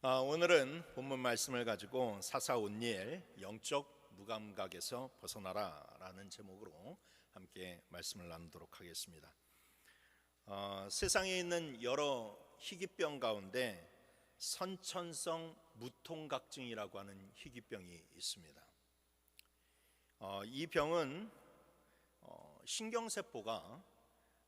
오늘은 본문 말씀을 가지고 사사온니엘 영적 무감각에서 벗어나라라는 제목으로 함께 말씀을 나누도록 하겠습니다. 세상에 있는 여러 희귀병 가운데 선천성 무통각증이라고 하는 희귀병이 있습니다. 이 병은 신경세포가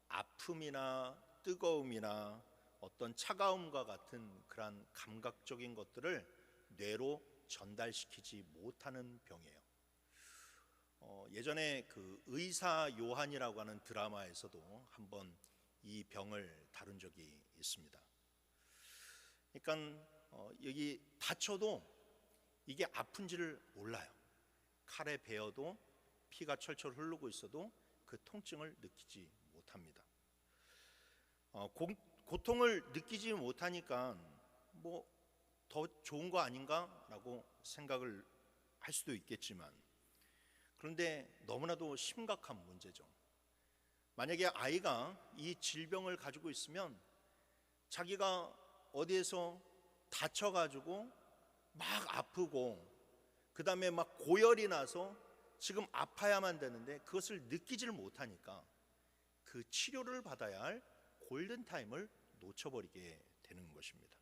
아픔이나 뜨거움이나 어떤 차가움과 같은 그러한 감각적인 것들을 뇌로 전달시키지 못하는 병이에요. 예전에 그 의사 요한이라고 하는 드라마에서도 한번 이 병을 다룬 적이 있습니다. 그러니까 여기 다쳐도 이게 아픈지를 몰라요. 칼에 베어도 피가 철철 흐르고 있어도 그 통증을 느끼지 못합니다. 고통을 느끼지 못하니까 뭐 더 좋은 거 아닌가라고 생각을 할 수도 있겠지만, 그런데 너무나도 심각한 문제죠. 만약에 아이가 이 질병을 가지고 있으면 자기가 어디에서 다쳐가지고 막 아프고 그 다음에 막 고열이 나서 지금 아파야만 되는데 그것을 느끼지를 못하니까 그 치료를 받아야 할 골든타임을 놓쳐버리게 되는 것입니다.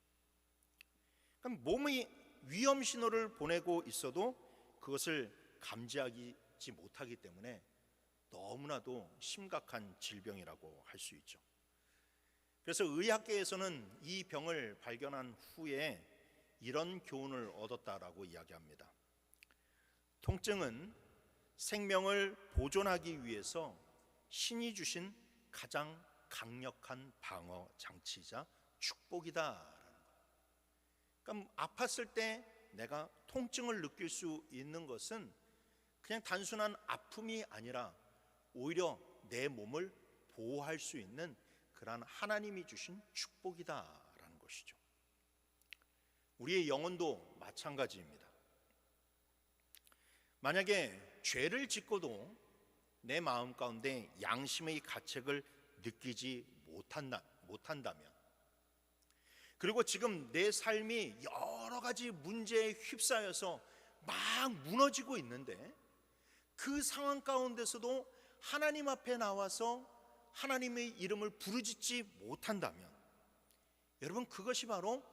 그럼 몸이 위험 신호를 보내고 있어도 그것을 감지하지 못하기 때문에 너무나도 심각한 질병이라고 할 수 있죠. 그래서 의학계에서는 이 병을 발견한 후에 이런 교훈을 얻었다라고 이야기합니다. 통증은 생명을 보존하기 위해서 신이 주신 가장 강력한 방어 장치이자 축복이다라는 거예요. 그러니까 아팠을 때 내가 통증을 느낄 수 있는 것은 그냥 단순한 아픔이 아니라 오히려 내 몸을 보호할 수 있는 그러한 하나님이 주신 축복이다라는 것이죠. 우리의 영혼도 마찬가지입니다. 만약에 죄를 짓고도 내 마음 가운데 양심의 가책을 느끼지 못한다면, 그리고 지금 내 삶이 여러 가지 문제에 휩싸여서 막 무너지고 있는데 그 상황 가운데서도 하나님 앞에 나와서 하나님의 이름을 부르짖지 못한다면, 여러분, 그것이 바로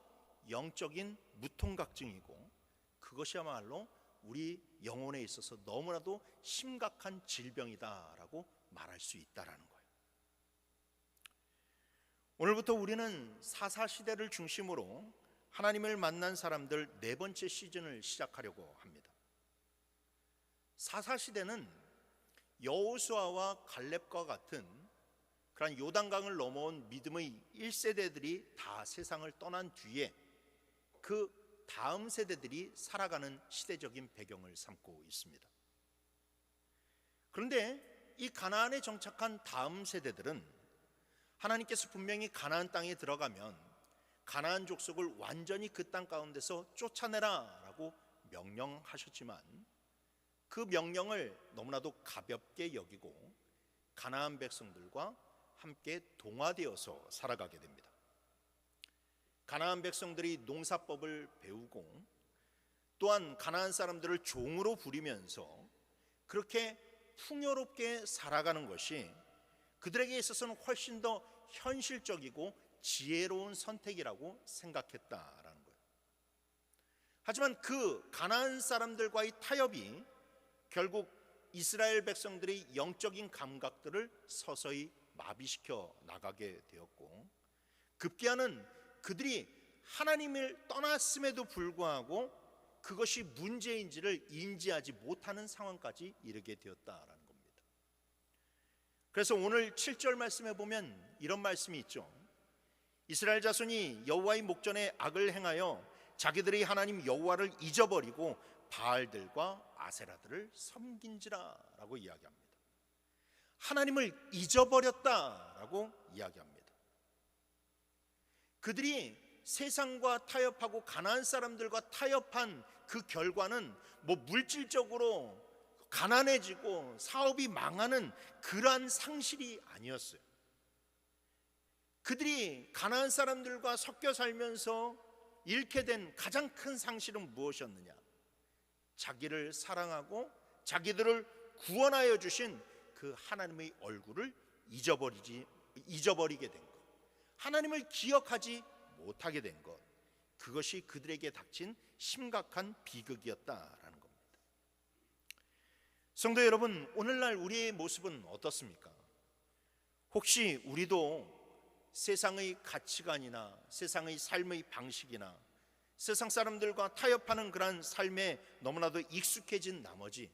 영적인 무통각증이고 그것이야말로 우리 영혼에 있어서 너무나도 심각한 질병이다라고 말할 수 있다라는 거예요. 오늘부터 우리는 사사시대를 중심으로 하나님을 만난 사람들 네 번째 시즌을 시작하려고 합니다. 사사시대는 여호수아와 갈렙과 같은 그런 요단강을 넘어온 믿음의 1세대들이 다 세상을 떠난 뒤에 그 다음 세대들이 살아가는 시대적인 배경을 삼고 있습니다. 그런데 이 가나안에 정착한 다음 세대들은 하나님께서 분명히 가나안 땅에 들어가면 가나안 족속을 완전히 그 땅 가운데서 쫓아내라 라고 명령하셨지만 그 명령을 너무나도 가볍게 여기고 가나안 백성들과 함께 동화되어서 살아가게 됩니다. 가나안 백성들이 농사법을 배우고 또한 가나안 사람들을 종으로 부리면서 그렇게 풍요롭게 살아가는 것이 그들에게 있어서는 훨씬 더 현실적이고 지혜로운 선택이라고 생각했다라는 거예요. 하지만 그 가나안 사람들과의 타협이 결국 이스라엘 백성들의 영적인 감각들을 서서히 마비시켜 나가게 되었고, 급기야는 그들이 하나님을 떠났음에도 불구하고 그것이 문제인지를 인지하지 못하는 상황까지 이르게 되었다라는 겁니다. 그래서 오늘 7절 말씀에 보면 이런 말씀이 있죠. 이스라엘 자손이 여호와의 목전에 악을 행하여 자기들의 하나님 여호와를 잊어버리고 바알들과 아세라들을 섬긴지라 라고 이야기합니다. 하나님을 잊어버렸다라고 이야기합니다. 그들이 세상과 타협하고 가나안 사람들과 타협한 그 결과는 뭐 물질적으로 가난해지고 사업이 망하는 그러한 상실이 아니었어요. 그들이 가나안 사람들과 섞여 살면서 잃게 된 가장 큰 상실은 무엇이었느냐? 자기를 사랑하고 자기들을 구원하여 주신 그 하나님의 얼굴을 잊어버리게 된 것, 하나님을 기억하지 못하게 된 것, 그것이 그들에게 닥친 심각한 비극이었다라는 겁니다. 성도 여러분, 오늘날 우리의 모습은 어떻습니까? 혹시 우리도 세상의 가치관이나 세상의 삶의 방식이나 세상 사람들과 타협하는 그런 삶에 너무나도 익숙해진 나머지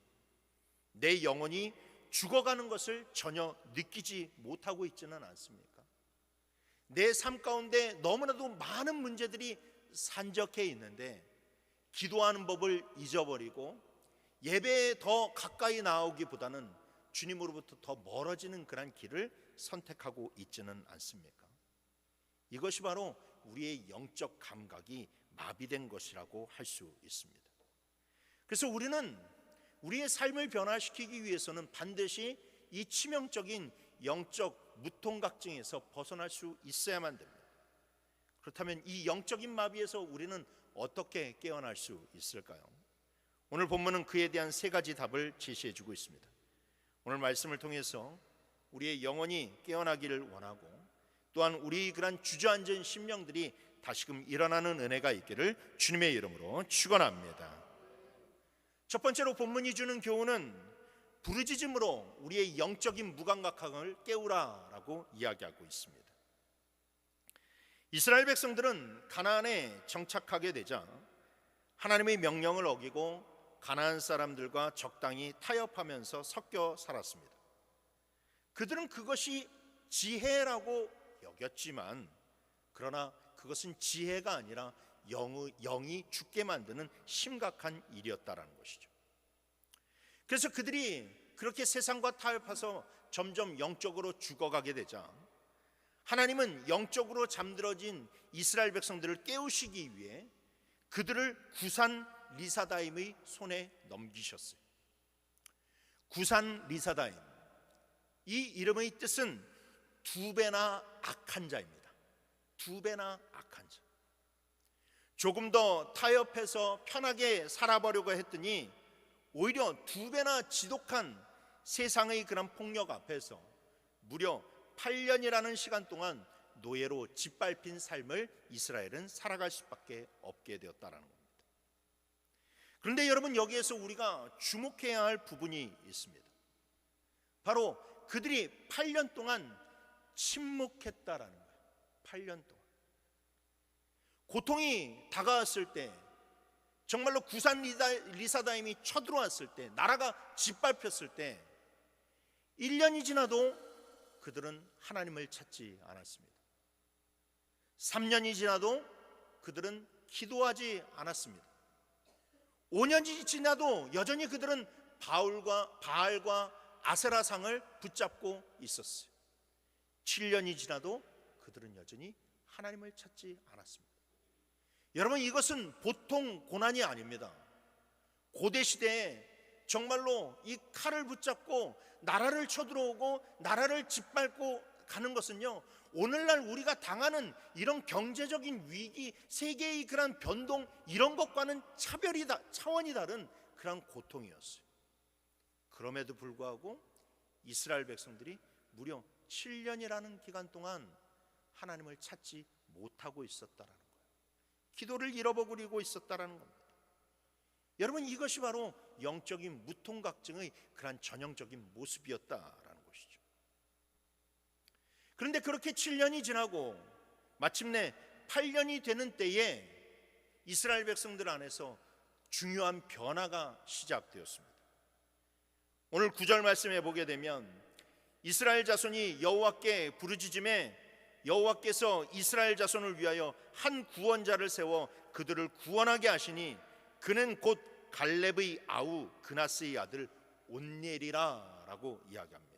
내 영혼이 죽어가는 것을 전혀 느끼지 못하고 있지는 않습니까? 내 삶 가운데 너무나도 많은 문제들이 산적해 있는데 기도하는 법을 잊어버리고 예배에 더 가까이 나오기보다는 주님으로부터 더 멀어지는 그런 길을 선택하고 있지는 않습니까? 이것이 바로 우리의 영적 감각이 마비된 것이라고 할 수 있습니다. 그래서 우리는 우리의 삶을 변화시키기 위해서는 반드시 이 치명적인 영적 무통각증에서 벗어날 수 있어야만 됩니다. 그렇다면 이 영적인 마비에서 우리는 어떻게 깨어날 수 있을까요? 오늘 본문은 그에 대한 세 가지 답을 제시해 주고 있습니다. 오늘 말씀을 통해서 우리의 영혼이 깨어나기를 원하고 또한 우리 그런 주저앉은 심령들이 다시금 일어나는 은혜가 있기를 주님의 이름으로 축원합니다. 첫 번째로 본문이 주는 교훈은 부르짖음으로 우리의 영적인 무감각함을 깨우라라고 이야기하고 있습니다. 이스라엘 백성들은 가나안에 정착하게 되자 하나님의 명령을 어기고 가나안 사람들과 적당히 타협하면서 섞여 살았습니다. 그들은 그것이 지혜라고 여겼지만 그러나 그것은 지혜가 아니라 영이 죽게 만드는 심각한 일이었다라는 것이죠. 그래서 그들이 그렇게 세상과 타협해서 점점 영적으로 죽어가게 되자 하나님은 영적으로 잠들어진 이스라엘 백성들을 깨우시기 위해 그들을 구산 리사다임의 손에 넘기셨어요. 구산 리사다임, 이 이름의 뜻은 두 배나 악한 자입니다. 두 배나 악한 자. 조금 더 타협해서 편하게 살아보려고 했더니 오히려 두 배나 지독한 세상의 그런 폭력 앞에서 무려 8년이라는 시간 동안 노예로 짓밟힌 삶을 이스라엘은 살아갈 수밖에 없게 되었다라는 겁니다. 그런데 여러분, 여기에서 우리가 주목해야 할 부분이 있습니다. 바로 그들이 8년 동안 침묵했다라는 거예요. 8년 동안 고통이 다가왔을 때, 정말로 구산 리사다임이 쳐들어왔을 때, 나라가 짓밟혔을 때 1년이 지나도 그들은 하나님을 찾지 않았습니다. 3년이 지나도 그들은 기도하지 않았습니다. 5년이 지나도 여전히 그들은 바알과 아세라상을 붙잡고 있었어요. 7년이 지나도 그들은 여전히 하나님을 찾지 않았습니다. 여러분, 이것은 보통 고난이 아닙니다. 고대 시대에 정말로 이 칼을 붙잡고 나라를 쳐들어오고 나라를 짓밟고 가는 것은요, 오늘날 우리가 당하는 이런 경제적인 위기, 세계의 그런 변동, 이런 것과는 차원이 다른 그런 고통이었어요. 그럼에도 불구하고 이스라엘 백성들이 무려 7년이라는 기간 동안 하나님을 찾지 못하고 있었다라는 거예요. 기도를 잃어버리고 있었다라는 겁니다. 여러분, 이것이 바로 영적인 무통각증의 그런 전형적인 모습이었다라는 것이죠. 그런데 그렇게 7년이 지나고 마침내 8년이 되는 때에 이스라엘 백성들 안에서 중요한 변화가 시작되었습니다. 오늘 9절 말씀에 보게 되면 이스라엘 자손이 여호와께 부르짖음에 여호와께서 이스라엘 자손을 위하여 한 구원자를 세워 그들을 구원하게 하시니 그는 곧 갈렙의 아우 그나스의 아들 온니엘이라 라고 이야기합니다.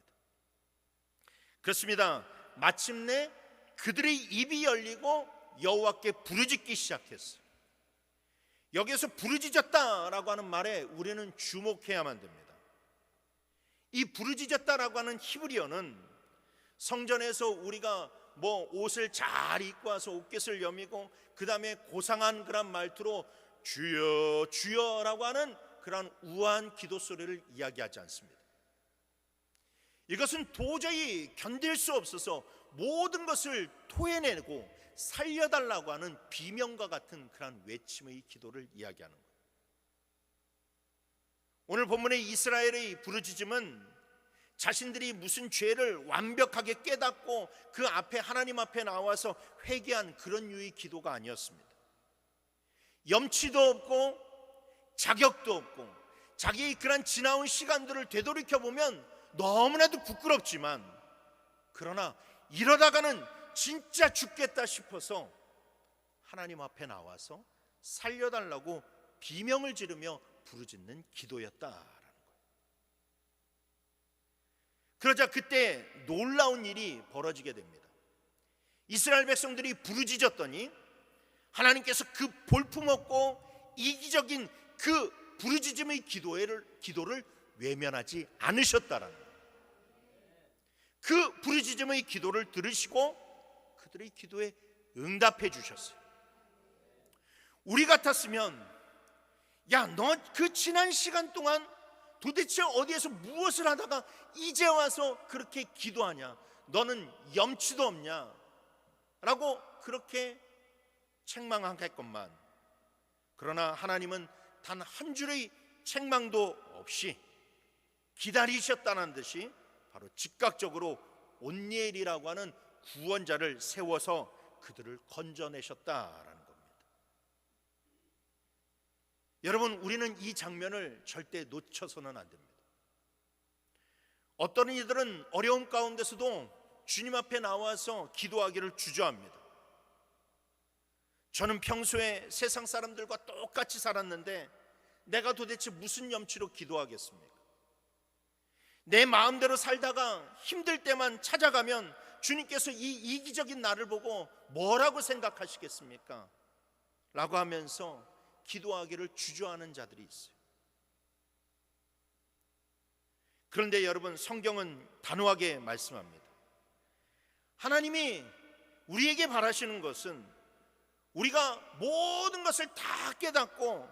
그렇습니다. 마침내 그들의 입이 열리고 여호와께 부르짖기 시작했어요. 여기에서 부르짖었다라고 하는 말에 우리는 주목해야만 됩니다. 이 부르짖었다라고 하는 히브리어는 성전에서 우리가 뭐 옷을 잘 입고 와서 옷깃을 여미고 그 다음에 고상한 그런 말투로 주여 주여라고 하는 그런 우아한 기도 소리를 이야기하지 않습니다. 이것은 도저히 견딜 수 없어서 모든 것을 토해내고 살려달라고 하는 비명과 같은 그런 외침의 기도를 이야기하는 거예요. 오늘 본문의 이스라엘의 부르짖음은 자신들이 무슨 죄를 완벽하게 깨닫고 그 앞에 하나님 앞에 나와서 회개한 그런 유의 기도가 아니었습니다. 염치도 없고 자격도 없고 자기의 그런 지나온 시간들을 되돌이켜보면 너무나도 부끄럽지만, 그러나 이러다가는 진짜 죽겠다 싶어서 하나님 앞에 나와서 살려달라고 비명을 지르며 부르짖는 기도였다라는 거예요. 그러자 그때 놀라운 일이 벌어지게 됩니다. 이스라엘 백성들이 부르짖었더니 하나님께서 그 볼품없고 이기적인 그 부르짖음의 기도를 외면하지 않으셨다라는 거예요. 그 부르짖음의 기도를 들으시고 그들의 기도에 응답해 주셨어요. 우리 같았으면 야, 너 그 지난 시간 동안 도대체 어디에서 무엇을 하다가 이제 와서 그렇게 기도하냐? 너는 염치도 없냐? 라고 그렇게 책망하겠건만, 그러나 하나님은 단 한 줄의 책망도 없이 기다리셨다는 듯이 바로 즉각적으로 온니엘이라고 하는 구원자를 세워서 그들을 건져내셨다라는 겁니다. 여러분, 우리는 이 장면을 절대 놓쳐서는 안 됩니다. 어떤 이들은 어려움 가운데서도 주님 앞에 나와서 기도하기를 주저합니다. 저는 평소에 세상 사람들과 똑같이 살았는데 내가 도대체 무슨 염치로 기도하겠습니까? 내 마음대로 살다가 힘들 때만 찾아가면 주님께서 이 이기적인 나를 보고 뭐라고 생각하시겠습니까? 라고 하면서 기도하기를 주저하는 자들이 있어요. 그런데 여러분, 성경은 단호하게 말씀합니다. 하나님이 우리에게 바라시는 것은 우리가 모든 것을 다 깨닫고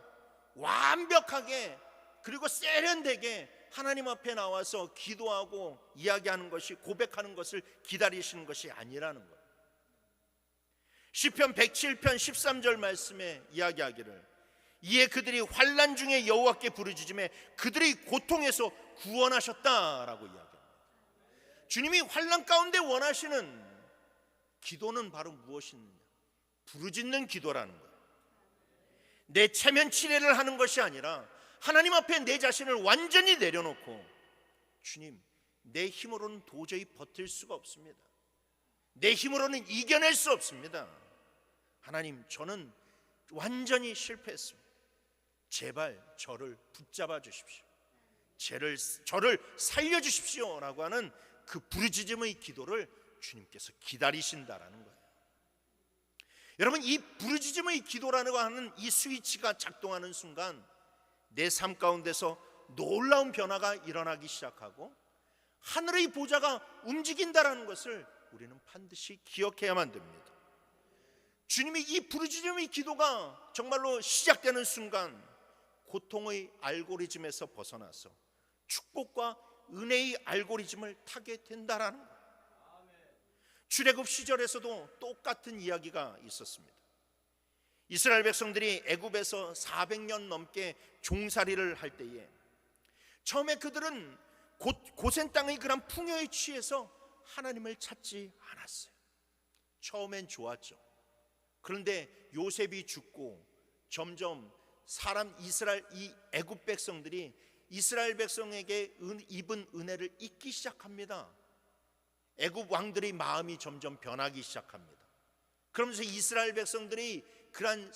완벽하게 그리고 세련되게 하나님 앞에 나와서 기도하고 이야기하는 것이, 고백하는 것을 기다리시는 것이 아니라는 거예요. 시편 107편 13절 말씀에 이야기하기를 이에 그들이 환난 중에 여호와께 부르짖음에 그들의 고통에서 구원하셨다라고 이야기합니다. 주님이 환난 가운데 원하시는 기도는 바로 무엇이냐? 부르짖는 기도라는 거예요. 내 체면 치레를 하는 것이 아니라 하나님 앞에 내 자신을 완전히 내려놓고, 주님, 내 힘으로는 도저히 버틸 수가 없습니다. 내 힘으로는 이겨낼 수 없습니다. 하나님, 저는 완전히 실패했습니다. 제발 저를 붙잡아 주십시오. 저를 살려주십시오 라고 하는 그 부르짖음의 기도를 주님께서 기다리신다라는 거예요. 여러분, 이 부르짖음의 기도라고 하는 이 스위치가 작동하는 순간 내 삶 가운데서 놀라운 변화가 일어나기 시작하고 하늘의 보좌가 움직인다라는 것을 우리는 반드시 기억해야만 됩니다. 주님이 이 부르짖음의 기도가 정말로 시작되는 순간 고통의 알고리즘에서 벗어나서 축복과 은혜의 알고리즘을 타게 된다라는 거예요. 출애굽 시절에서도 똑같은 이야기가 있었습니다. 이스라엘 백성들이 애굽에서 400년 넘게 종살이를 할 때에 처음에 그들은 고센 땅의 그런 풍요에 취해서 하나님을 찾지 않았어요. 처음엔 좋았죠. 그런데 요셉이 죽고 점점 이 애굽 백성들이 이스라엘 백성에게 입은 은혜를 잊기 시작합니다. 애굽 왕들의 마음이 점점 변하기 시작합니다. 그러면서 이스라엘 백성들이 그러한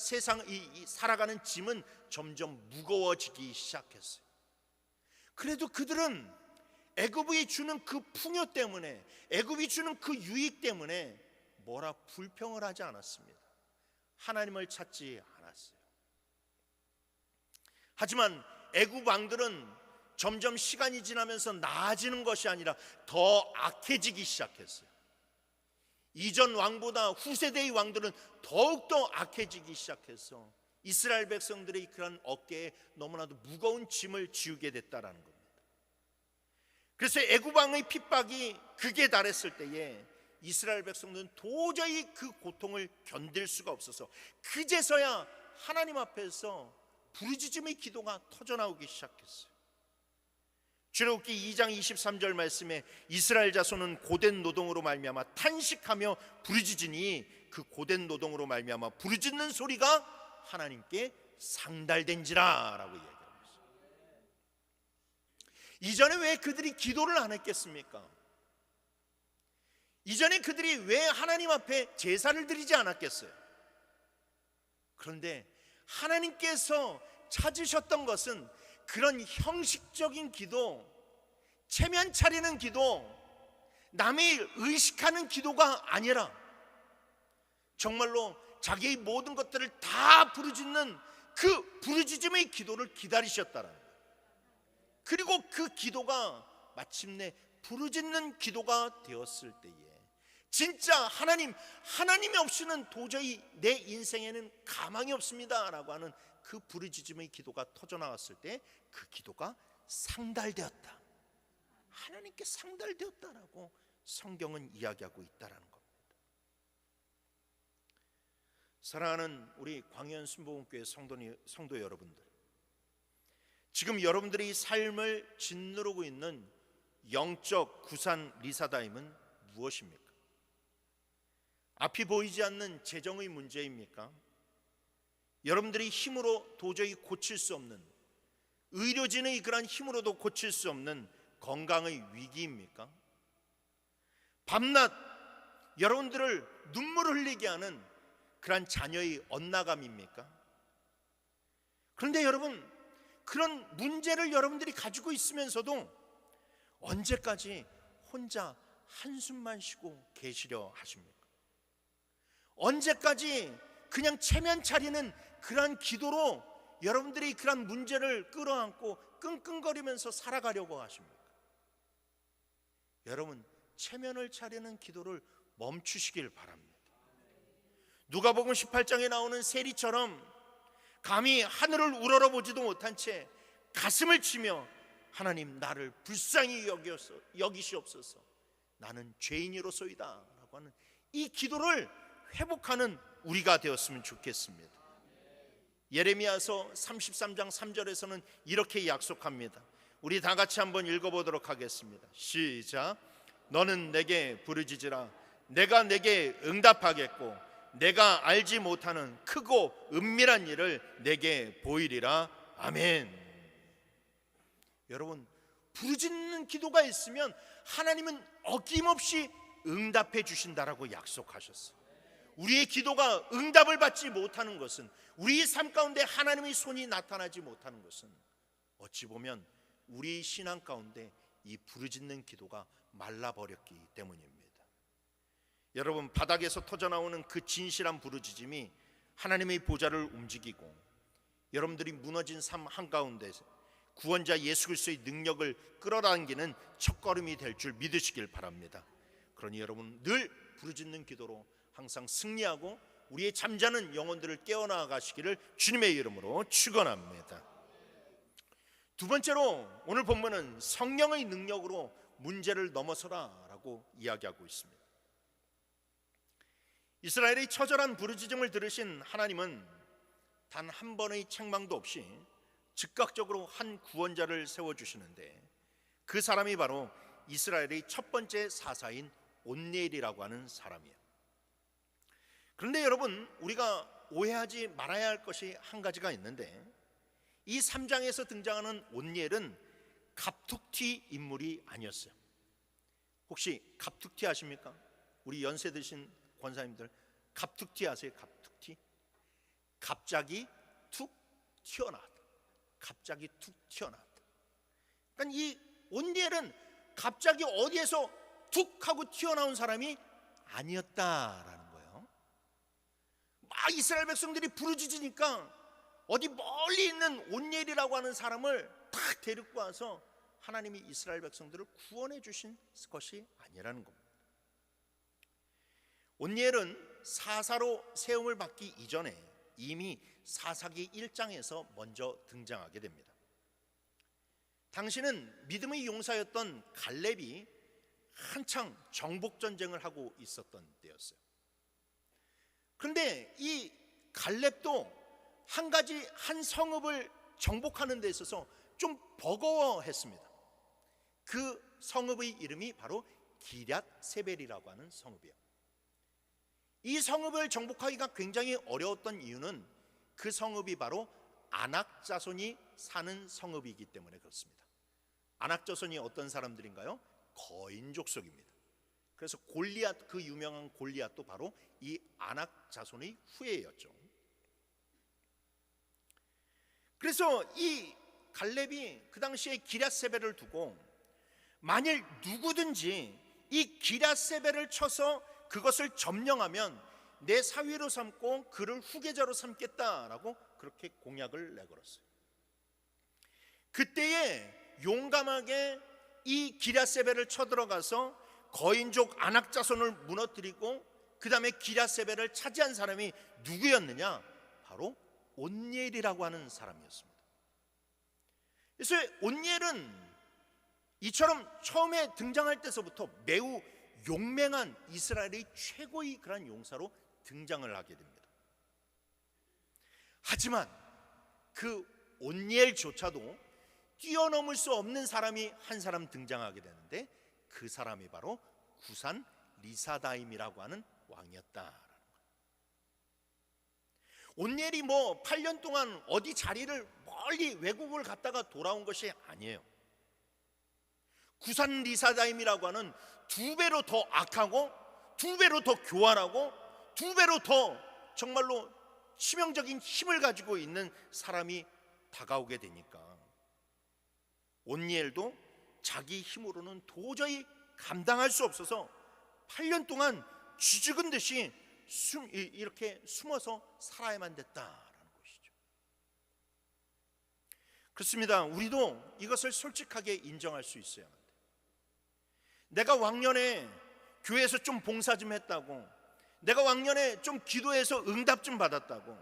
살아가는 짐은 점점 무거워지기 시작했어요. 그래도 그들은 애굽이 주는 그 풍요 때문에, 애굽이 주는 그 유익 때문에 뭐라 불평을 하지 않았습니다. 하나님을 찾지 않았어요. 하지만 애굽 왕들은 점점 시간이 지나면서 나아지는 것이 아니라 더 악해지기 시작했어요. 이전 왕보다 후세대의 왕들은 더욱더 악해지기 시작해서 이스라엘 백성들의 그런 어깨에 너무나도 무거운 짐을 지우게 됐다라는 겁니다. 그래서 애굽 왕의 핍박이 극에 달했을 때에 이스라엘 백성들은 도저히 그 고통을 견딜 수가 없어서 그제서야 하나님 앞에서 부르짖음의 기도가 터져나오기 시작했어요. 출애굽기 2장 23절 말씀에 이스라엘 자손은 고된 노동으로 말미암아 탄식하며 부르짖으니 그 고된 노동으로 말미암아 부르짖는 소리가 하나님께 상달된지라 라고 얘기하고 있어요. 이전에 왜 그들이 기도를 안 했겠습니까? 이전에 그들이 왜 하나님 앞에 제사를 드리지 않았겠어요? 그런데 하나님께서 찾으셨던 것은 그런 형식적인 기도, 체면 차리는 기도, 남이 의식하는 기도가 아니라 정말로 자기의 모든 것들을 다 부르짖는 그 부르짖음의 기도를 기다리셨다는 거예요. 그리고 그 기도가 마침내 부르짖는 기도가 되었을 때에 진짜 하나님이 없이는 도저히 내 인생에는 가망이 없습니다 라고 하는 그 부르짖음의 기도가 터져나왔을 때 그 기도가 상달되었다, 하나님께 상달되었다라고 성경은 이야기하고 있다라는 겁니다. 사랑하는 우리 광현 순복음교회 성도 여러분들, 지금 여러분들이 삶을 짓누르고 있는 영적 구산 리사다임은 무엇입니까? 앞이 보이지 않는 재정의 문제입니까? 여러분들이 힘으로 도저히 고칠 수 없는, 의료진의 그런 힘으로도 고칠 수 없는 건강의 위기입니까? 밤낮 여러분들을 눈물을 흘리게 하는 그런 자녀의 엇나감입니까? 그런데 여러분, 그런 문제를 여러분들이 가지고 있으면서도 언제까지 혼자 한숨만 쉬고 계시려 하십니까? 언제까지 그냥 체면 차리는 그러한 기도로 여러분들이 그런 문제를 끌어안고 끙끙거리면서 살아가려고 하십니까? 여러분, 체면을 차리는 기도를 멈추시길 바랍니다. 누가복음 18장에 나오는 세리처럼 감히 하늘을 우러러보지도 못한 채 가슴을 치며 하나님, 나를 불쌍히 여기시옵소서, 나는 죄인이로소이다 라고 하는 이 기도를 회복하는 우리가 되었으면 좋겠습니다. 예레미야서 33장 3절에서는 이렇게 약속합니다. 우리 다 같이 한번 읽어보도록 하겠습니다. 시작. 너는 내게 부르짖으라. 내가 내게 응답하겠고 내가 알지 못하는 크고 은밀한 일을 내게 보이리라. 아멘. 여러분, 부르짖는 기도가 있으면 하나님은 어김없이 응답해 주신다라고 약속하셨어요. 우리의 기도가 응답을 받지 못하는 것은, 우리의 삶 가운데 하나님의 손이 나타나지 못하는 것은 어찌 보면 우리의 신앙 가운데 이 부르짖는 기도가 말라버렸기 때문입니다. 여러분, 바닥에서 터져나오는 그 진실한 부르짖음이 하나님의 보좌를 움직이고 여러분들이 무너진 삶 한가운데 구원자 예수 그리스도의 능력을 끌어당기는 첫걸음이 될 줄 믿으시길 바랍니다. 그러니 여러분, 늘 부르짖는 기도로 항상 승리하고 우리의 잠자는 영혼들을 깨어나가시기를 주님의 이름으로 축원합니다. 두 번째로 오늘 본문은 성령의 능력으로 문제를 넘어서라라고 이야기하고 있습니다. 이스라엘의 처절한 부르짖음을 들으신 하나님은 단 한 번의 책망도 없이 즉각적으로 한 구원자를 세워주시는데, 그 사람이 바로 이스라엘의 첫 번째 사사인 온니엘이라고 하는 사람이에요. 그런데 여러분, 우리가 오해하지 말아야 할 것이 한 가지가 있는데, 이 3장에서 등장하는 온니엘은 갑툭튀 인물이 아니었어요. 혹시 갑툭튀 아십니까? 우리 연세 드신 권사님들 갑툭튀 아세요? 갑툭튀? 갑자기 툭 튀어나왔다. 갑자기 툭 튀어나왔다. 그러니까 이 온니엘은 갑자기 어디에서 툭 하고 튀어나온 사람이 아니었다라는 거예요. 막 이스라엘 백성들이 부르짖으니까 어디 멀리 있는 온니엘이라고 하는 사람을 딱 데리고 와서 하나님이 이스라엘 백성들을 구원해 주신 것이 아니라는 겁니다. 온니엘은 사사로 세움을 받기 이전에 이미 사사기 1장에서 먼저 등장하게 됩니다. 당시는 믿음의 용사였던 갈렙이 한창 정복 전쟁을 하고 있었던 때였어요. 그런데 이 갈렙도 한 성읍을 정복하는 데 있어서 좀 버거워했습니다. 그 성읍의 이름이 바로 기럇 세벨이라고 하는 성읍이에요. 이 성읍을 정복하기가 굉장히 어려웠던 이유는 그 성읍이 바로 아낙 자손이 사는 성읍이기 때문에 그렇습니다. 아낙 자손이 어떤 사람들인가요? 거인 족속입니다. 그래서 골리앗, 그 유명한 골리앗도 바로 이 아낙 자손의 후예였죠. 그래서 이 갈렙이 그 당시에 기럇세벨을 두고 만일 누구든지 이 기럇세벨을 쳐서 그것을 점령하면 내 사위로 삼고 그를 후계자로 삼겠다라고 그렇게 공약을 내걸었어요. 그때에 용감하게 이 기럇세벨을 쳐들어가서 거인족 아낙 자손을 무너뜨리고 그 다음에 기럇세벨을 차지한 사람이 누구였느냐? 바로 온니엘이라고 하는 사람이었습니다. 그래서 온니엘은 이처럼 처음에 등장할 때서부터 매우 용맹한 이스라엘의 최고의 그런 용사로 등장을 하게 됩니다. 하지만 그 온니엘조차도 뛰어넘을 수 없는 사람이 한 사람 등장하게 되는데 그 사람이 바로 구산 리사다임이라고 하는 왕이었다라는 거예요. 온니엘이 8년 동안 어디 자리를 멀리 외국을 갔다가 돌아온 것이 아니에요. 구산 리사다임이라고 하는 2배로 더 악하고 2배로 더 교활하고 2배로 더 정말로 치명적인 힘을 가지고 있는 사람이 다가오게 되니까 온니엘도 자기 힘으로는 도저히 감당할 수 없어서 8년 동안 쥐죽은 듯이 이렇게 숨어서 살아야만 됐다라는 것이죠. 그렇습니다. 우리도 이것을 솔직하게 인정할 수 있어야 합니다. 내가 왕년에 교회에서 좀 봉사 좀 했다고, 내가 왕년에 좀 기도해서 응답 좀 받았다고,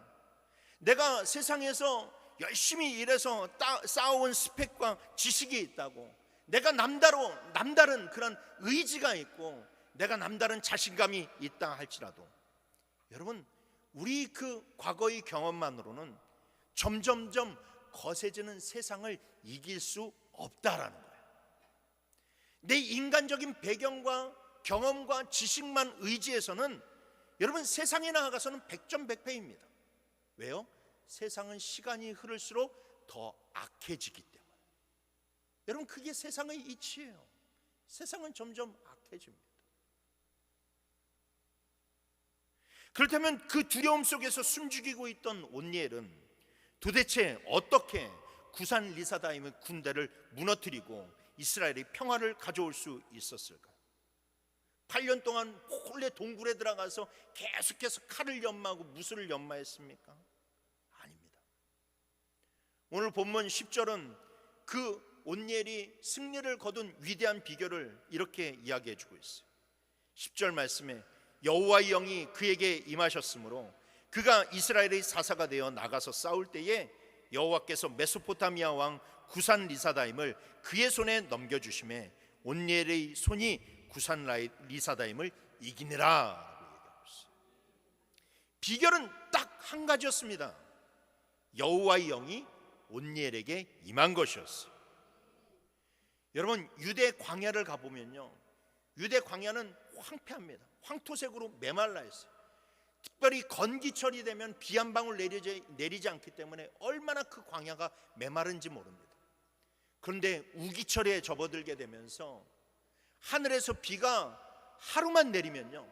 내가 세상에서 열심히 일해서 쌓아온 스펙과 지식이 있다고, 내가 남다른 그런 의지가 있고 내가 남다른 자신감이 있다 할지라도 여러분, 우리 그 과거의 경험만으로는 점점점 거세지는 세상을 이길 수 없다라는 거예요. 내 인간적인 배경과 경험과 지식만 의지해서는 여러분 세상에 나아가서는 백전백패입니다. 왜요? 세상은 시간이 흐를수록 더 악해지기 때문에. 여러분, 그게 세상의 이치예요. 세상은 점점 악해집니다. 그렇다면 그 두려움 속에서 숨죽이고 있던 온니엘은 도대체 어떻게 구산 리사다임의 군대를 무너뜨리고 이스라엘의 평화를 가져올 수 있었을까요? 8년 동안 몰래 동굴에 들어가서 계속해서 칼을 연마하고 무술을 연마했습니까? 아닙니다. 오늘 본문 10절은 그 온니엘이 승리를 거둔 위대한 비결을 이렇게 이야기해 주고 있어요. 10절 말씀에 여호와의 영이 그에게 임하셨으므로 그가 이스라엘의 사사가 되어 나가서 싸울 때에 여호와께서 메소포타미아 왕 구산 리사다임을 그의 손에 넘겨주심에 온니엘의 손이 구산 리사다임을 이기니라 라고 얘기하고 있어요. 비결은 딱 한 가지였습니다. 여호와의 영이 온니엘에게 임한 것이었어요. 여러분, 유대 광야를 가보면요, 유대 광야는 황폐합니다. 황토색으로 메말라 있어요. 특별히 건기철이 되면 비 한 방울 내리지 않기 때문에 얼마나 그 광야가 메마른지 모릅니다. 그런데 우기철에 접어들게 되면서 하늘에서 비가 하루만 내리면요,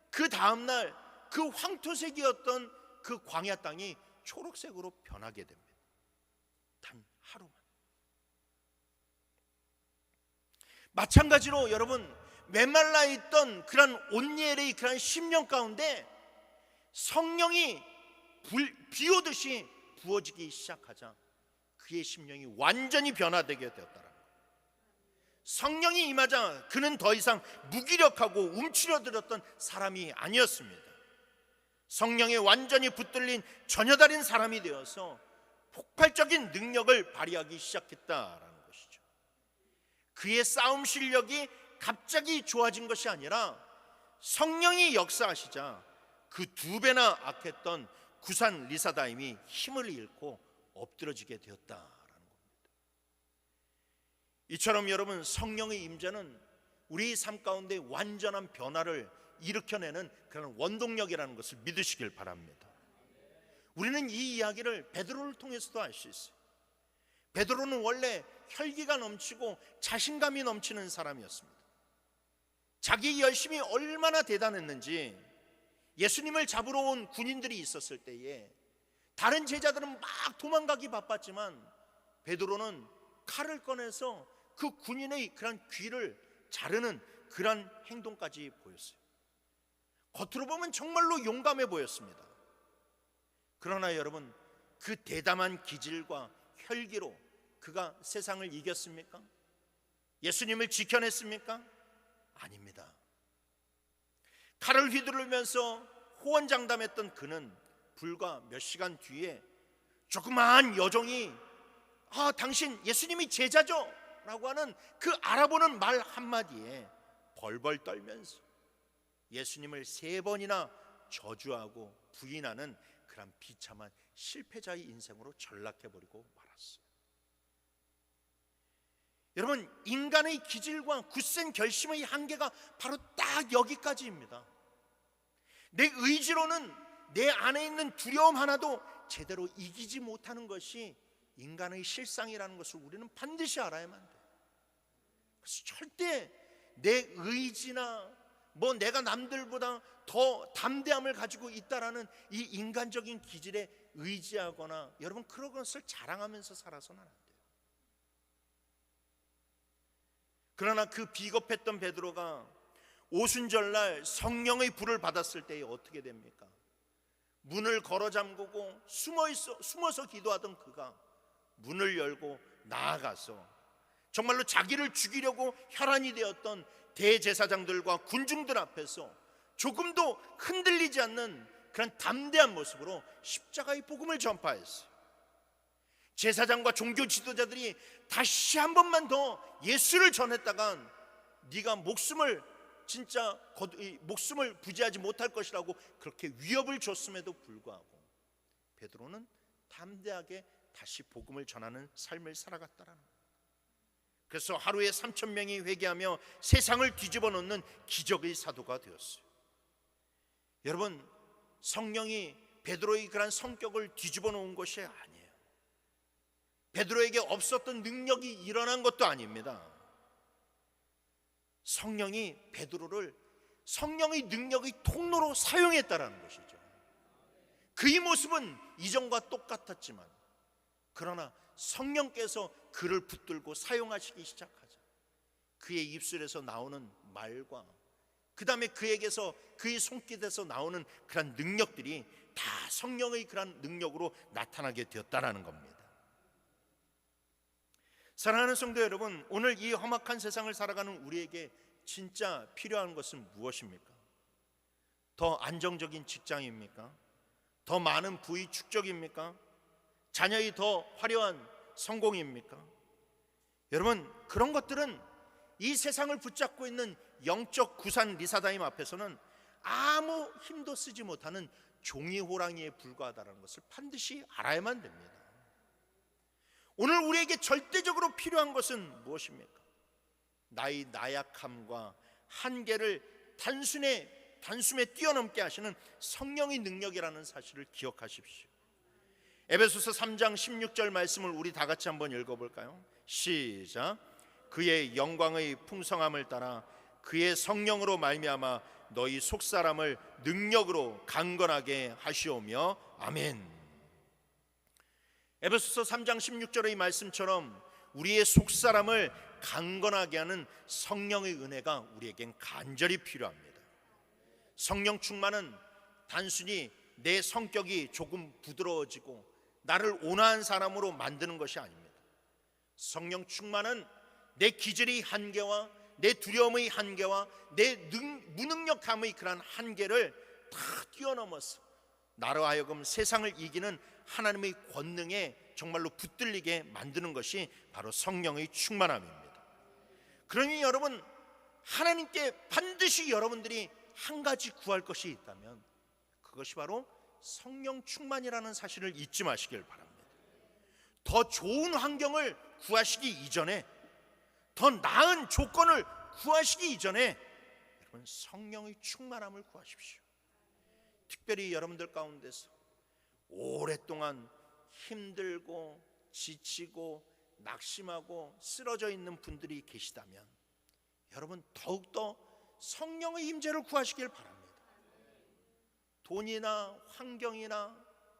그 다음날 그 황토색이었던 그 광야 땅이 초록색으로 변하게 됩니다. 단 하루만. 마찬가지로 여러분, 메말라 있던 그런 온니엘의 그런 10년 가운데 성령이 비오듯이 부어지기 시작하자 그의 심령이 완전히 변화되게 되었다라는 거예요. 성령이 임하자 그는 더 이상 무기력하고 움츠러들었던 사람이 아니었습니다. 성령에 완전히 붙들린 전혀 다른 사람이 되어서 폭발적인 능력을 발휘하기 시작했다라는 것이죠. 그의 싸움 실력이 갑자기 좋아진 것이 아니라 성령이 역사하시자 그 2배나 악했던 구산 리사다임이 힘을 잃고 엎드러지게 되었다라는 겁니다. 이처럼 여러분, 성령의 임재는 우리 삶 가운데 완전한 변화를 일으켜내는 그런 원동력이라는 것을 믿으시길 바랍니다. 우리는 이 이야기를 베드로를 통해서도 알 수 있어요. 베드로는 원래 혈기가 넘치고 자신감이 넘치는 사람이었습니다. 자기 열심이 얼마나 대단했는지 예수님을 잡으러 온 군인들이 있었을 때에 다른 제자들은 막 도망가기 바빴지만 베드로는 칼을 꺼내서 그 군인의 그런 귀를 자르는 그런 행동까지 보였어요. 겉으로 보면 정말로 용감해 보였습니다. 그러나 여러분, 그 대담한 기질과 혈기로 그가 세상을 이겼습니까? 예수님을 지켜냈습니까? 아닙니다. 칼을 휘두르면서 호언장담했던 그는 불과 몇 시간 뒤에 조그마한 여종이 당신 예수님이 제자죠? 라고 하는 그 알아보는 말 한마디에 벌벌 떨면서 예수님을 3번이나 저주하고 부인하는 그런 비참한 실패자의 인생으로 전락해버리고 말았어요. 여러분, 인간의 기질과 굳센 결심의 한계가 바로 딱 여기까지입니다. 내 의지로는 내 안에 있는 두려움 하나도 제대로 이기지 못하는 것이 인간의 실상이라는 것을 우리는 반드시 알아야만 돼요. 그래서 절대 내 의지나 내가 남들보다 더 담대함을 가지고 있다라는 이 인간적인 기질에 의지하거나 여러분 그런 것을 자랑하면서 살아서는 안 돼요. 그러나 그 비겁했던 베드로가 오순절날 성령의 불을 받았을 때에 어떻게 됩니까? 문을 걸어 잠그고 숨어서 기도하던 그가 문을 열고 나아가서 정말로 자기를 죽이려고 혈안이 되었던 대제사장들과 군중들 앞에서 조금도 흔들리지 않는 그런 담대한 모습으로 십자가의 복음을 전파했어요. 제사장과 종교 지도자들이 다시 한 번만 더 예수를 전했다간 네가 목숨을 부지하지 못할 것이라고 그렇게 위협을 줬음에도 불구하고 베드로는 담대하게 다시 복음을 전하는 삶을 살아갔다라는 거예요. 그래서 하루에 3,000명이 회개하며 세상을 뒤집어 놓는 기적의 사도가 되었어요. 여러분, 성령이 베드로의 그런 성격을 뒤집어 놓은 것이 아니에요. 베드로에게 없었던 능력이 일어난 것도 아닙니다. 성령이 베드로를 성령의 능력의 통로로 사용했다라는 것이죠. 그의 모습은 이전과 똑같았지만 그러나 성령께서 그를 붙들고 사용하시기 시작하자 그의 입술에서 나오는 말과 그 다음에 그에게서 그의 손길에서 나오는 그런 능력들이 다 성령의 그런 능력으로 나타나게 되었다라는 겁니다. 사랑하는 성도 여러분, 오늘 이 험악한 세상을 살아가는 우리에게 진짜 필요한 것은 무엇입니까? 더 안정적인 직장입니까? 더 많은 부의 축적입니까? 자녀의 더 화려한 성공입니까? 여러분, 그런 것들은 이 세상을 붙잡고 있는 영적 구산 리사다임 앞에서는 아무 힘도 쓰지 못하는 종이 호랑이에 불과하다는 것을 반드시 알아야만 됩니다. 오늘 우리에게 절대적으로 필요한 것은 무엇입니까? 나의 나약함과 한계를 단숨에 뛰어넘게 하시는 성령의 능력이라는 사실을 기억하십시오. 에베소서 3장 16절 말씀을 우리 다 같이 한번 읽어볼까요? 시작. 그의 영광의 풍성함을 따라 그의 성령으로 말미암아 너희 속사람을 능력으로 강건하게 하시오며 아멘. 에베소서 3장 16절의 말씀처럼 우리의 속사람을 강건하게 하는 성령의 은혜가 우리에겐 간절히 필요합니다. 성령 충만은 단순히 내 성격이 조금 부드러워지고 나를 온화한 사람으로 만드는 것이 아닙니다. 성령 충만은 내 기질의 한계와 내 두려움의 한계와 내 무능력함의 그런 한계를 다 뛰어넘어서 나로 하여금 세상을 이기는 하나님의 권능에 정말로 붙들리게 만드는 것이 바로 성령의 충만함입니다. 그러니 여러분, 하나님께 반드시 여러분들이 한 가지 구할 것이 있다면 그것이 바로 성령 충만이라는 사실을 잊지 마시길 바랍니다. 더 좋은 환경을 구하시기 이전에, 더 나은 조건을 구하시기 이전에 여러분, 성령의 충만함을 구하십시오. 특별히 여러분들 가운데서 오랫동안 힘들고 지치고 낙심하고 쓰러져 있는 분들이 계시다면 여러분, 더욱더 성령의 임재를 구하시길 바랍니다. 돈이나 환경이나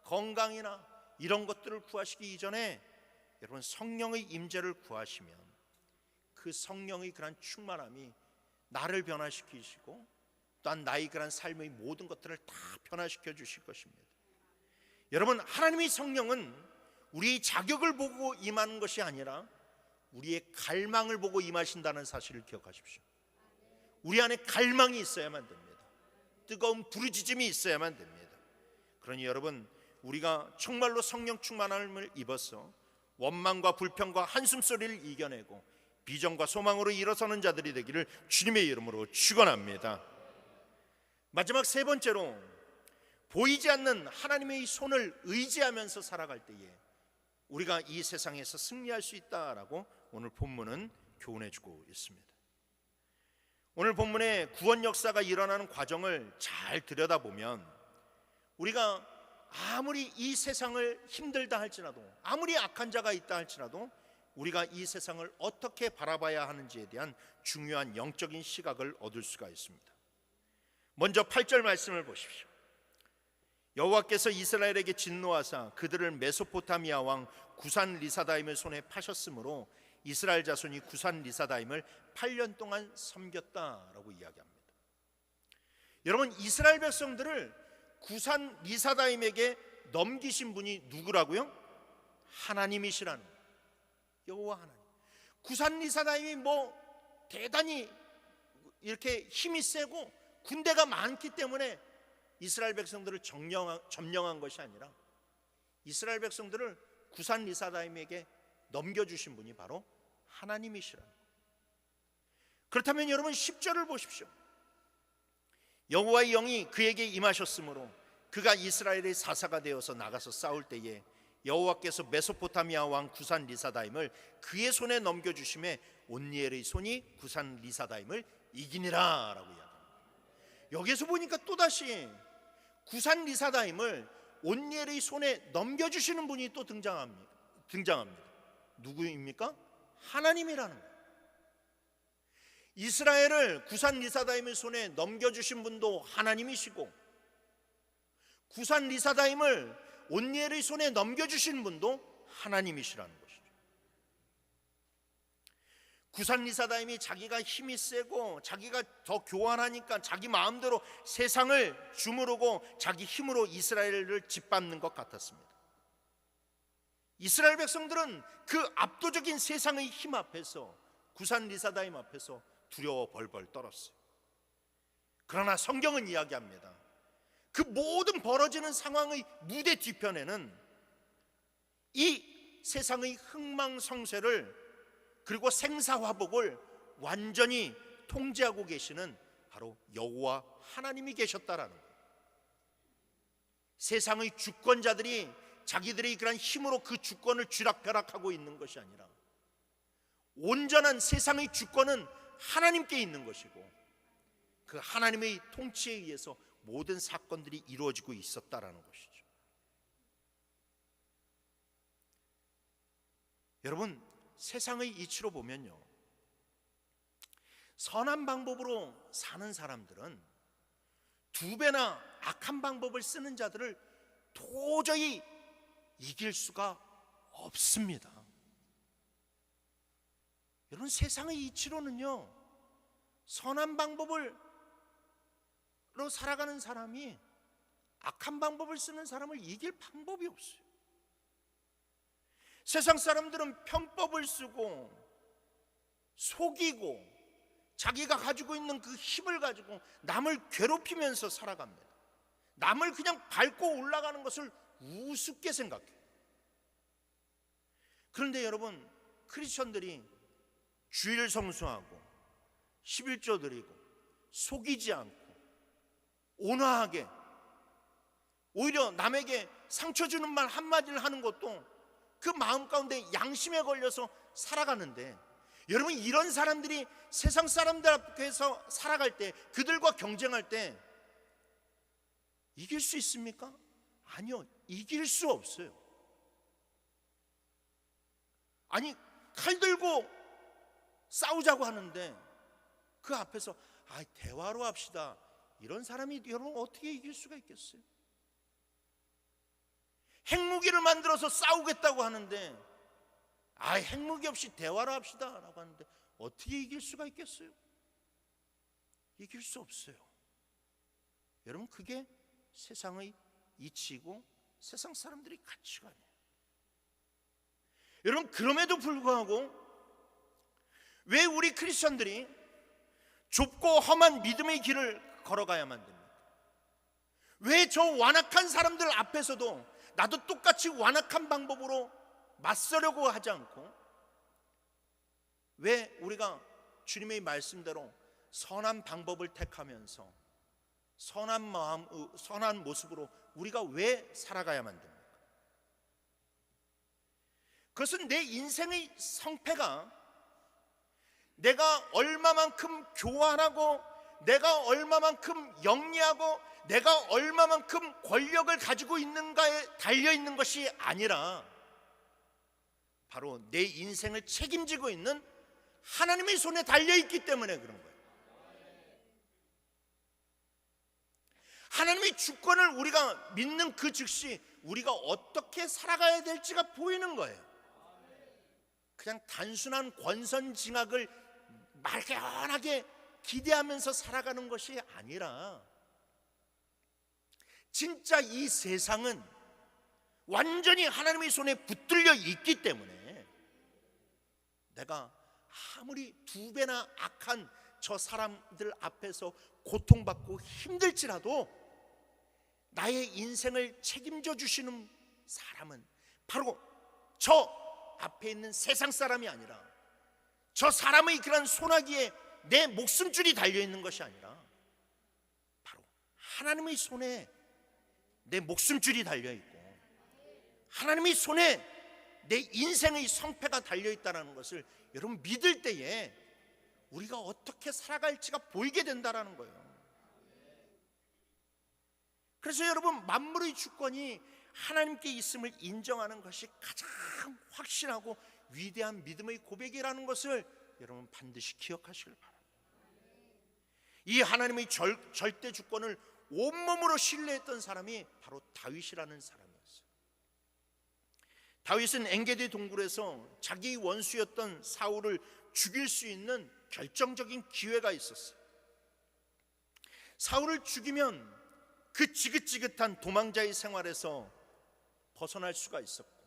건강이나 이런 것들을 구하시기 이전에 여러분, 성령의 임재를 구하시면 그 성령의 그런 충만함이 나를 변화시키시고 또한 나의 그런 삶의 모든 것들을 다 변화시켜 주실 것입니다. 여러분, 하나님의 성령은 우리의 자격을 보고 임하는 것이 아니라 우리의 갈망을 보고 임하신다는 사실을 기억하십시오. 우리 안에 갈망이 있어야만 됩니다. 뜨거운 부르짖음이 있어야만 됩니다. 그러니 여러분, 우리가 정말로 성령 충만함을 입어서 원망과 불평과 한숨소리를 이겨내고 비전과 소망으로 일어서는 자들이 되기를 주님의 이름으로 축원합니다. 마지막 세 번째로, 보이지 않는 하나님의 손을 의지하면서 살아갈 때에 우리가 이 세상에서 승리할 수 있다라고 오늘 본문은 교훈해주고 있습니다. 오늘 본문의 구원 역사가 일어나는 과정을 잘 들여다보면 우리가 아무리 이 세상을 힘들다 할지라도, 아무리 악한 자가 있다 할지라도 우리가 이 세상을 어떻게 바라봐야 하는지에 대한 중요한 영적인 시각을 얻을 수가 있습니다. 먼저 8절 말씀을 보십시오. 여호와께서 이스라엘에게 진노하사 그들을 메소포타미아 왕 구산 리사다임의 손에 파셨으므로 이스라엘 자손이 구산 리사다임을 8년 동안 섬겼다라고 이야기합니다. 여러분, 이스라엘 백성들을 구산 리사다임에게 넘기신 분이 누구라고요? 하나님이시라는 거예요. 여호와 하나님. 구산 리사다임이 대단히 이렇게 힘이 세고 군대가 많기 때문에 이스라엘 백성들을 점령한 것이 아니라 이스라엘 백성들을 구산 리사다임에게 넘겨주신 분이 바로 하나님이시라는 거예요. 그렇다면 여러분, 10절을 보십시오. 여호와의 영이 그에게 임하셨으므로 그가 이스라엘의 사사가 되어서 나가서 싸울 때에 여호와께서 메소포타미아 왕 구산 리사다임을 그의 손에 넘겨주심에 온니엘의 손이 구산 리사다임을 이기니라 라고 이야기합니다. 여기에서 보니까 또다시 구산 리사다임을 온니엘의 손에 넘겨주시는 분이 또 등장합니다. 누구입니까? 하나님이라는 거예요. 이스라엘을 구산 리사다임의 손에 넘겨주신 분도 하나님이시고 구산 리사다임을 온니엘의 손에 넘겨주신 분도 하나님이시라는 것이죠. 구산 리사다임이 자기가 힘이 세고 자기가 더 교환하니까 자기 마음대로 세상을 주무르고 자기 힘으로 이스라엘을 짓밟는 것 같았습니다. 이스라엘 백성들은 그 압도적인 세상의 힘 앞에서, 구산 리사다임 앞에서 두려워 벌벌 떨었어요. 그러나 성경은 이야기합니다. 그 모든 벌어지는 상황의 무대 뒤편에는 이 세상의 흥망성쇠를 그리고 생사화복을 완전히 통제하고 계시는 바로 여호와 하나님이 계셨다라는 거예요. 세상의 주권자들이 자기들의 그런 힘으로 그 주권을 쥐락펴락하고 있는 것이 아니라 온전한 세상의 주권은 하나님께 있는 것이고 그 하나님의 통치에 의해서 모든 사건들이 이루어지고 있었다라는 것이죠. 여러분, 세상의 이치로 보면요, 선한 방법으로 사는 사람들은 두 배나 악한 방법을 쓰는 자들을 도저히 이길 수가 없습니다. 여러분, 세상의 이치로는요, 선한 방법으로 살아가는 사람이 악한 방법을 쓰는 사람을 이길 방법이 없어요. 세상 사람들은 편법을 쓰고 속이고 자기가 가지고 있는 그 힘을 가지고 남을 괴롭히면서 살아갑니다. 남을 그냥 밟고 올라가는 것을 우습게 생각해요. 그런데 여러분, 크리스천들이 주일 성수하고 11조 드리고 속이지 않고 온화하게, 오히려 남에게 상처 주는 말 한마디를 하는 것도 그 마음 가운데 양심에 걸려서 살아가는데, 여러분, 이런 사람들이 세상 사람들 앞에서 살아갈 때, 그들과 경쟁할 때 이길 수 있습니까? 아니요, 이길 수 없어요. 아니, 칼 들고 싸우자고 하는데 그 앞에서 대화로 합시다, 이런 사람이 여러분 어떻게 이길 수가 있겠어요? 핵무기를 만들어서 싸우겠다고 하는데 핵무기 없이 대화로 합시다 라고 하는데 어떻게 이길 수가 있겠어요? 이길 수 없어요. 여러분, 그게 세상의 이치고 세상 사람들의 가치관이에요. 여러분, 그럼에도 불구하고 왜 우리 크리스천들이 좁고 험한 믿음의 길을 걸어가야만 됩니까? 왜 저 완악한 사람들 앞에서도 나도 똑같이 완악한 방법으로 맞서려고 하지 않고, 왜 우리가 주님의 말씀대로 선한 방법을 택하면서 선한 마음, 선한 모습으로 우리가 왜 살아가야만 됩니까? 그것은 내 인생의 성패가 내가 얼마만큼 교활하고, 내가 얼마만큼 영리하고, 내가 얼마만큼 권력을 가지고 있는가에 달려있는 것이 아니라 바로 내 인생을 책임지고 있는 하나님의 손에 달려있기 때문에 그런 거예요. 하나님의 주권을 우리가 믿는 그 즉시 우리가 어떻게 살아가야 될지가 보이는 거예요. 그냥 단순한 권선징악을 막연하게 기대하면서 살아가는 것이 아니라, 진짜 이 세상은 완전히 하나님의 손에 붙들려 있기 때문에 내가 아무리 2배나 악한 저 사람들 앞에서 고통받고 힘들지라도 나의 인생을 책임져 주시는 사람은 바로 저 앞에 있는 세상 사람이 아니라, 저 사람의 그런 소나기에 내 목숨줄이 달려있는 것이 아니라 바로 하나님의 손에 내 목숨줄이 달려있고 하나님의 손에 내 인생의 성패가 달려있다는 것을 여러분 믿을 때에 우리가 어떻게 살아갈지가 보이게 된다는 거예요. 그래서 여러분, 만물의 주권이 하나님께 있음을 인정하는 것이 가장 확실하고 위대한 믿음의 고백이라는 것을 여러분 반드시 기억하시길 바랍니다. 이 하나님의 절대 주권을 온몸으로 신뢰했던 사람이 바로 다윗이라는 사람이었어요. 다윗은 엔게디 동굴에서 자기 원수였던 사울을 죽일 수 있는 결정적인 기회가 있었어요. 사울을 죽이면 그 지긋지긋한 도망자의 생활에서 벗어날 수가 있었고,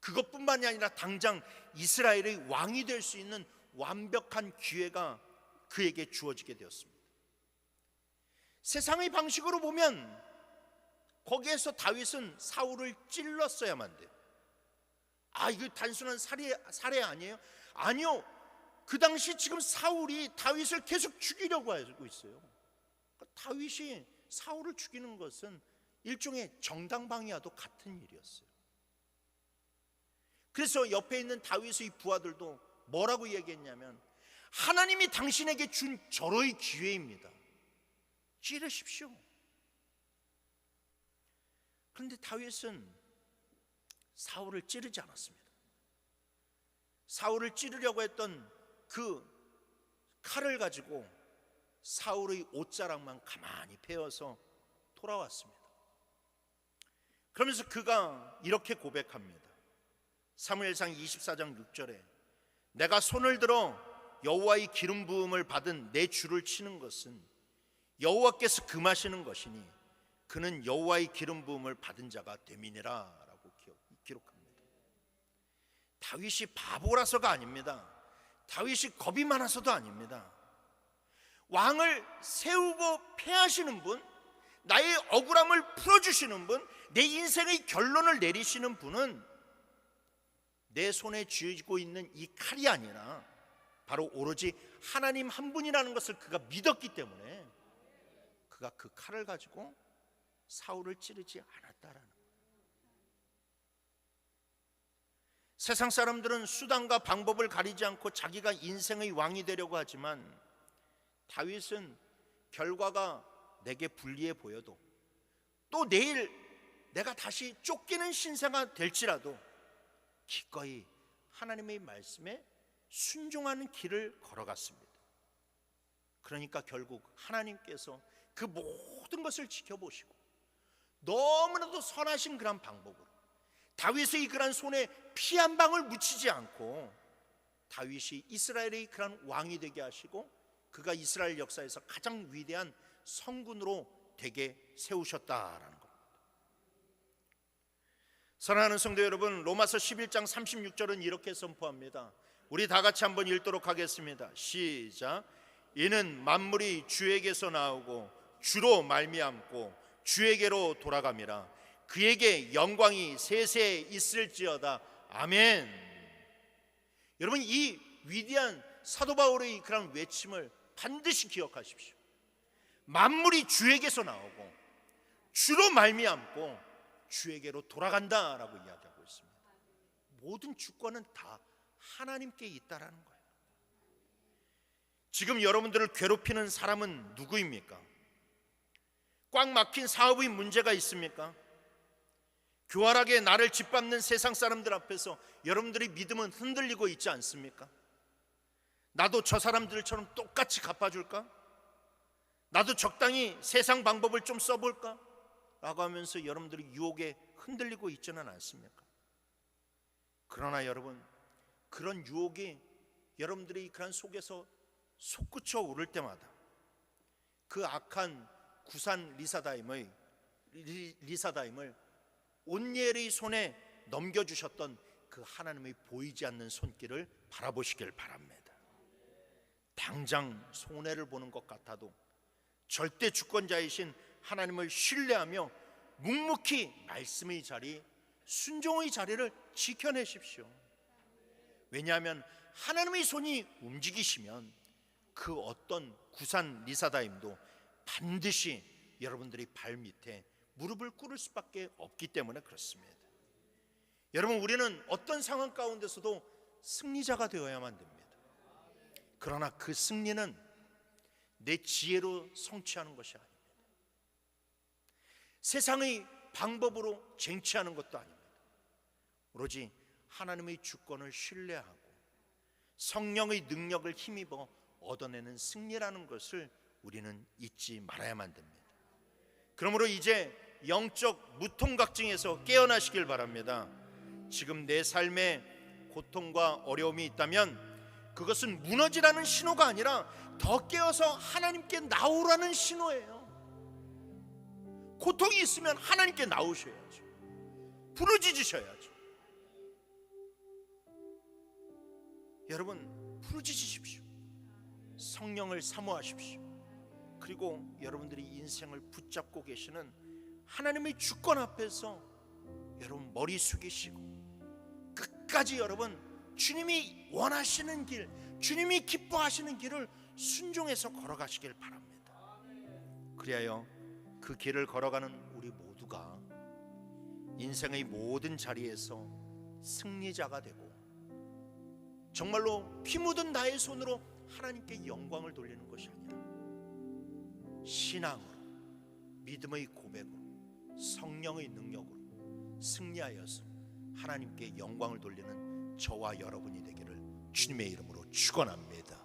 그것뿐만이 아니라 당장 이스라엘의 왕이 될 수 있는 완벽한 기회가 그에게 주어지게 되었습니다. 세상의 방식으로 보면 거기에서 다윗은 사울을 찔렀어야만 돼요. 이거 단순한 살해 아니에요? 아니요, 그 당시 지금 사울이 다윗을 계속 죽이려고 하고 있어요. 그러니까 다윗이 사울을 죽이는 것은 일종의 정당방위와도 같은 일이었어요. 그래서 옆에 있는 다윗의 부하들도 뭐라고 얘기했냐면, 하나님이 당신에게 준 절호의 기회입니다, 찌르십시오. 그런데 다윗은 사울을 찌르지 않았습니다. 사울을 찌르려고 했던 그 칼을 가지고 사울의 옷자락만 가만히 베어서 돌아왔습니다. 그러면서 그가 이렇게 고백합니다. 사무엘상 24장 6절에 내가 손을 들어 여호와의 기름 부음을 받은 내 주를 치는 것은 여호와께서 금하시는 것이니 그는 여호와의 기름 부음을 받은 자가 됨이니라 라고 기록합니다. 다윗이 바보라서가 아닙니다. 다윗이 겁이 많아서도 아닙니다. 왕을 세우고 패하시는 분, 나의 억울함을 풀어주시는 분, 내 인생의 결론을 내리시는 분은 내 손에 쥐고 있는 이 칼이 아니라 바로 오로지 하나님 한 분이라는 것을 그가 믿었기 때문에 그가 그 칼을 가지고 사울을 찌르지 않았다라는 거예요. 세상 사람들은 수단과 방법을 가리지 않고 자기가 인생의 왕이 되려고 하지만 다윗은 결과가 내게 불리해 보여도 또 내일 내가 다시 쫓기는 신세가 될지라도 기꺼이 하나님의 말씀에 순종하는 길을 걸어갔습니다. 그러니까 결국 하나님께서 그 모든 것을 지켜보시고 너무나도 선하신 그런 방법으로 다윗의 그런 손에 피 한 방울 묻히지 않고 다윗이 이스라엘의 그런 왕이 되게 하시고 그가 이스라엘 역사에서 가장 위대한 성군으로 되게 세우셨다라는 겁니다. 사랑하는 성도 여러분, 로마서 11장 36절은 이렇게 선포합니다. 우리 다 같이 한번 읽도록 하겠습니다. 시작. 이는 만물이 주에게서 나오고 주로 말미암고 주에게로 돌아감이라. 그에게 영광이 세세 있을지어다. 아멘. 여러분, 이 위대한 사도 바울의 그런 외침을 반드시 기억하십시오. 만물이 주에게서 나오고 주로 말미암고 주에게로 돌아간다라고 이야기하고 있습니다. 모든 주권은 다 하나님께 있다라는 거예요. 지금 여러분들을 괴롭히는 사람은 누구입니까? 꽉 막힌 사업의 문제가 있습니까? 교활하게 나를 짓밟는 세상 사람들 앞에서 여러분들의 믿음은 흔들리고 있지 않습니까? 나도 저 사람들처럼 똑같이 갚아줄까? 나도 적당히 세상 방법을 좀 써볼까? 라고 하면서 여러분들이 유혹에 흔들리고 있지는 않습니까? 그러나 여러분, 그런 유혹이 여러분들이 그런 속에서 솟구쳐 오를 때마다 그 악한 구산 리사다임을 온니엘의 손에 넘겨주셨던 그 하나님의 보이지 않는 손길을 바라보시길 바랍니다. 당장 손해를 보는 것 같아도 절대 주권자이신 하나님을 신뢰하며 묵묵히 말씀의 자리, 순종의 자리를 지켜내십시오. 왜냐하면 하나님의 손이 움직이시면 그 어떤 구산 리사다임도 반드시 여러분들이 발 밑에 무릎을 꿇을 수밖에 없기 때문에 그렇습니다. 여러분, 우리는 어떤 상황 가운데서도 승리자가 되어야만 됩니다. 그러나 그 승리는 내 지혜로 성취하는 것이 아닙니다. 세상의 방법으로 쟁취하는 것도 아닙니다. 오로지 하나님의 주권을 신뢰하고 성령의 능력을 힘입어 얻어내는 승리라는 것을 우리는 잊지 말아야만 됩니다. 그러므로 이제 영적 무통각증에서 깨어나시길 바랍니다. 지금 내 삶에 고통과 어려움이 있다면 그것은 무너지라는 신호가 아니라 더 깨어서 하나님께 나오라는 신호예요. 고통이 있으면 하나님께 나오셔야죠. 부르짖으셔야죠. 여러분, 부르짖으십시오. 성령을 사모하십시오. 그리고 여러분들이 인생을 붙잡고 계시는 하나님의 주권 앞에서 여러분 머리 숙이시고 끝까지 여러분 주님이 원하시는 길, 주님이 기뻐하시는 길을 순종해서 걸어가시길 바랍니다. 그리하여 그 길을 걸어가는 우리 모두가 인생의 모든 자리에서 승리자가 되고 정말로 피 묻은 나의 손으로 하나님께 영광을 돌리는 것이 아니라 신앙으로, 믿음의 고백으로, 성령의 능력으로 승리하여서 하나님께 영광을 돌리는 저와 여러분이 되기를 주님의 이름으로 축원합니다.